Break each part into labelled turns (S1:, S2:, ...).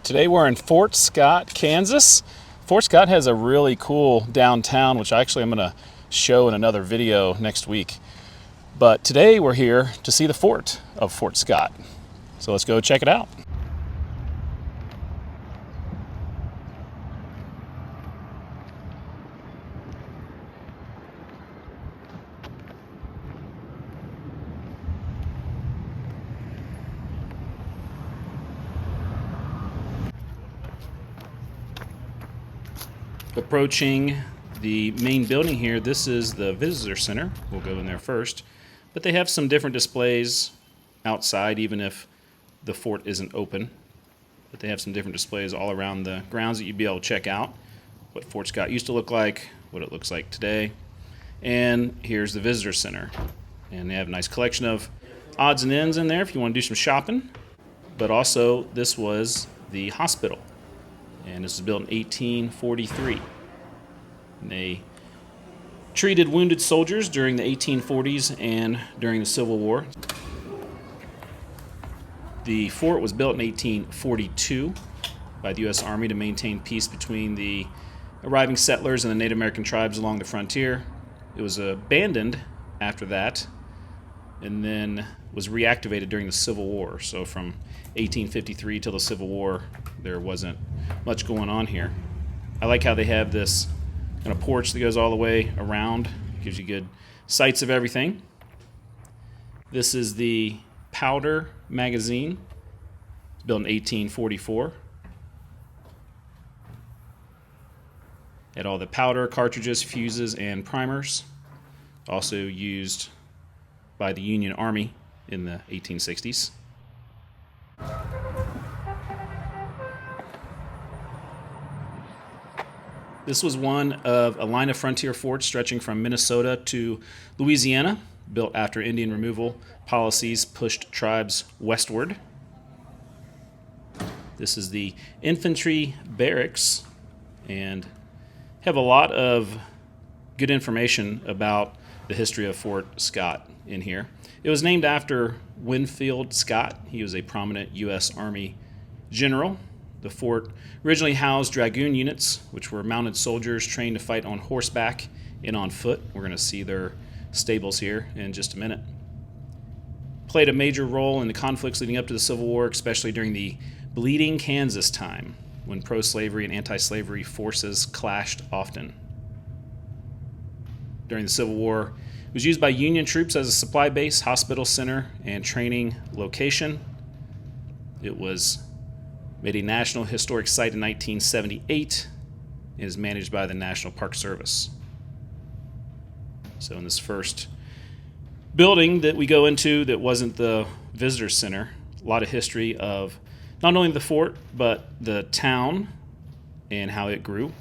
S1: Today we're in Fort Scott, Kansas. Fort Scott has a really cool downtown, which actually I'm going to show in another video next week. But today we're here to see the fort of Fort Scott. So let's go check it out. Approaching the main building here, this is the visitor center. We'll go in there first. But they have some different displays outside, even if the fort isn't open. But they have some different displays all around the grounds that you'd be able to check out. What Fort Scott used to look like, what it looks like today. And here's the visitor center. And they have a nice collection of odds and ends in there if you want to do some shopping. But also, this was the hospital. And this was built in 1843. And they treated wounded soldiers during the 1840s and during the Civil War. The fort was built in 1842 by the U.S. Army to maintain peace between the arriving settlers and the Native American tribes along the frontier. It was abandoned after that and then was reactivated during the Civil War. So from 1853 till the Civil War, there wasn't much going on here. I like how they have this kind of porch that goes all the way around. Gives you good sights of everything. This is the powder magazine. It's built in 1844. Had all the powder, cartridges, fuses, and primers. Also used by the Union Army in the 1860s. This was one of a line of frontier forts stretching from Minnesota to Louisiana, built after Indian removal policies pushed tribes westward. This is the infantry barracks, and have a lot of good information about the history of Fort Scott in here. It was named after Winfield Scott. He was a prominent U.S. Army general. The fort originally housed dragoon units, which were mounted soldiers trained to fight on horseback and on foot. We're going to see their stables here in just a minute. Played a major role in the conflicts leading up to the Civil War, especially during the Bleeding Kansas time, when pro-slavery and anti-slavery forces clashed often. During the Civil War, it was used by Union troops as a supply base, hospital center, and training location. It was made a National Historic Site in 1978 and is managed by the National Park Service. So in this first building that we go into that wasn't the visitor center, a lot of history of not only the fort, but the town and how it grew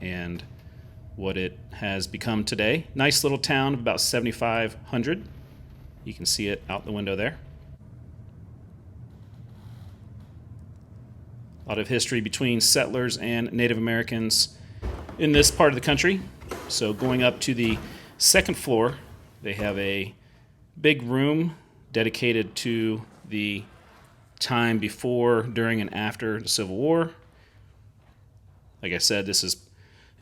S1: and what it has become today. Nice little town of about 7,500. You can see it out the window there. A lot of history between settlers and Native Americans in this part of the country. So going up to the second floor, they have a big room dedicated to the time before, during, and after the Civil War. Like I said, this is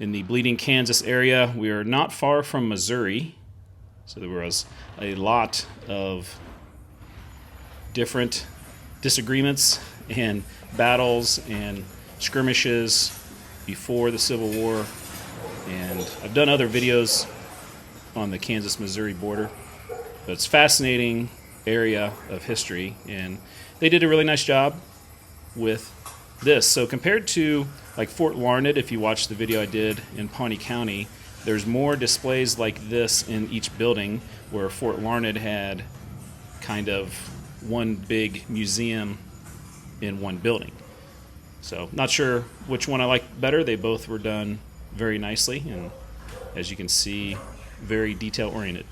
S1: in the Bleeding Kansas area. We are not far from Missouri, so there was a lot of different disagreements and battles and skirmishes before the Civil War, and I've done other videos on the Kansas-Missouri border, but it's a fascinating area of history, and they did a really nice job with this. So compared to like Fort Larned, if you watch the video I did in Pawnee County, there's more displays like this in each building, where Fort Larned had kind of one big museum in one building. So not sure which one I like better. They both were done very nicely, and as you can see, very detail oriented.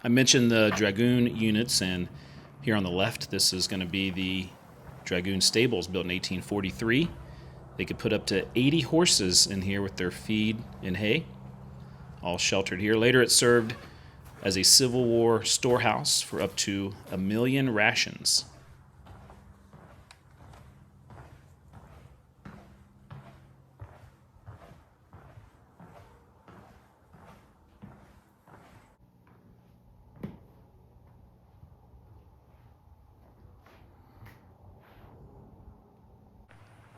S1: I mentioned the dragoon units, and here on the left, this is going to be the dragoon stables built in 1843. They could put up to 80 horses in here with their feed and hay, all sheltered here. Later, it served as a Civil War storehouse for up to 1 million rations.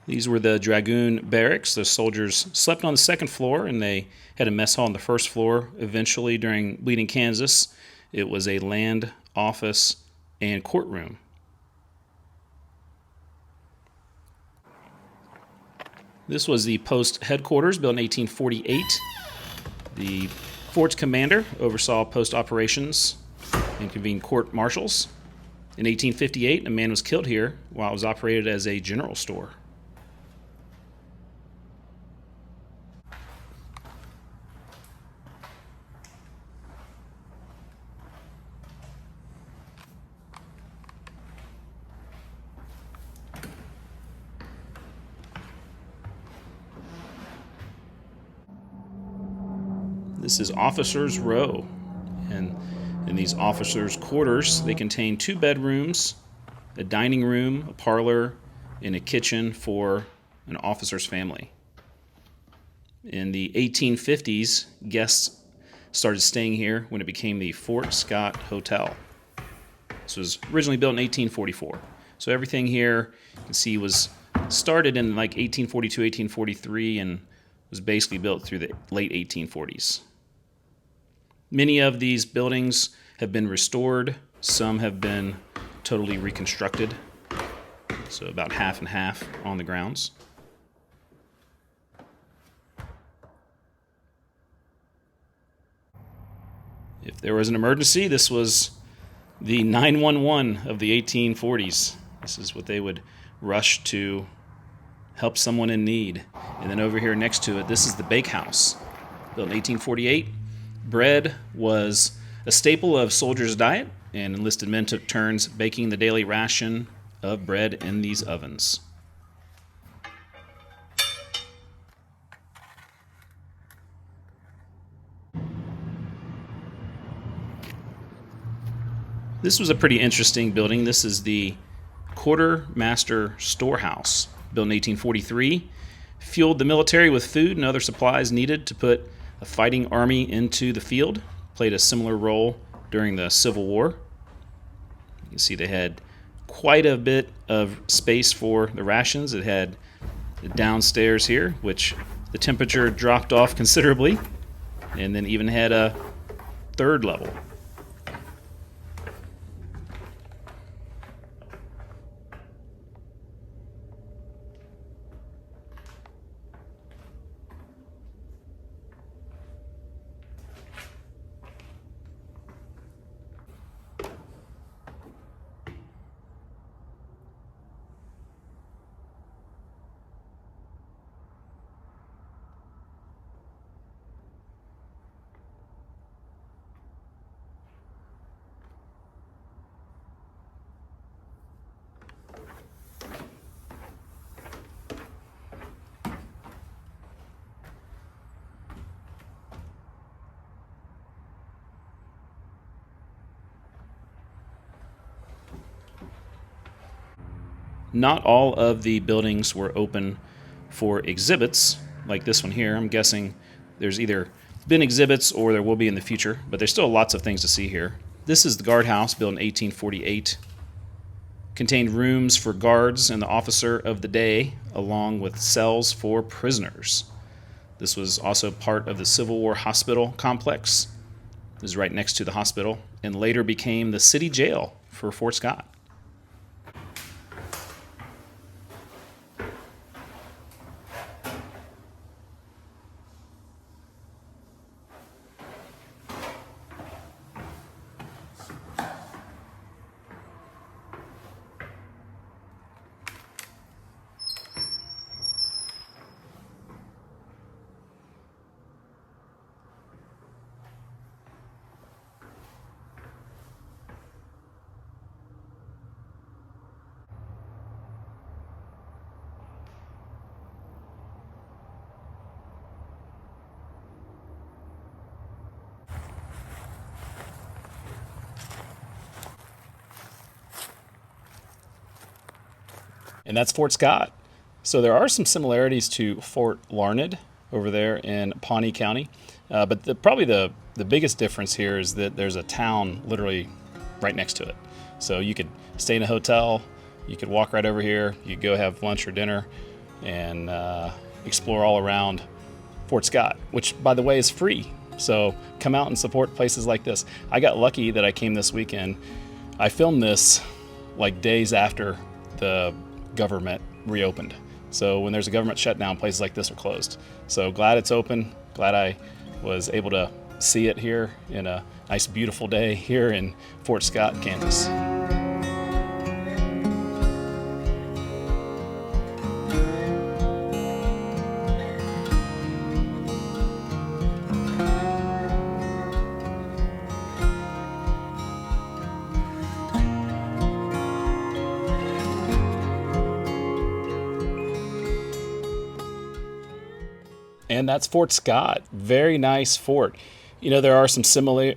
S1: These were the dragoon barracks. The soldiers slept on the second floor, and they had a mess hall on the first floor. Eventually, during Bleeding Kansas, it was a land office and courtroom. This was the post headquarters, built in 1848. The fort's commander oversaw post operations and convened court martials. In 1858, a man was killed here while it was operated as a general store. This is Officers' Row, and in these officers' quarters, they contain 2 bedrooms, a dining room, a parlor, and a kitchen for an officer's family. In the 1850s, guests started staying here when it became the Fort Scott Hotel. This was originally built in 1844. So everything here you can see was started in like 1842, 1843, and was basically built through the late 1840s. Many of these buildings have been restored. Some have been totally reconstructed. So about half and half on the grounds. If there was an emergency, this was the 911 of the 1840s. This is what they would rush to help someone in need. And then over here next to it, this is the bakehouse, built in 1848. Bread was a staple of soldiers' diet, and enlisted men took turns baking the daily ration of bread in these ovens. This was a pretty interesting building. This is the quartermaster storehouse, built in 1843. Fueled the military with food and other supplies needed to put a fighting army into the field. Played a similar role during the Civil War. You can see they had quite a bit of space for the rations. It had downstairs here, which the temperature dropped off considerably, and then even had a 3rd level. Not all of the buildings were open for exhibits, like this one here. I'm guessing there's either been exhibits or there will be in the future, but there's still lots of things to see here. This is the guardhouse, built in 1848. Contained rooms for guards and the officer of the day, along with cells for prisoners. This was also part of the Civil War hospital complex. This is right next to the hospital, and later became the city jail for Fort Scott. And that's Fort Scott. So there are some similarities to Fort Larned over there in Pawnee County. But probably the biggest difference here is that there's a town literally right next to it. So you could stay in a hotel, you could walk right over here, you could go have lunch or dinner and explore all around Fort Scott, which, by the way, is free. So come out and support places like this. I got lucky that I came this weekend. I filmed this like days after the government reopened. So when there's a government shutdown, places like this are closed. So glad it's open. Glad I was able to see it here in a nice, beautiful day here in Fort Scott, Kansas. And that's Fort Scott. Very nice fort. You know, there are some similarities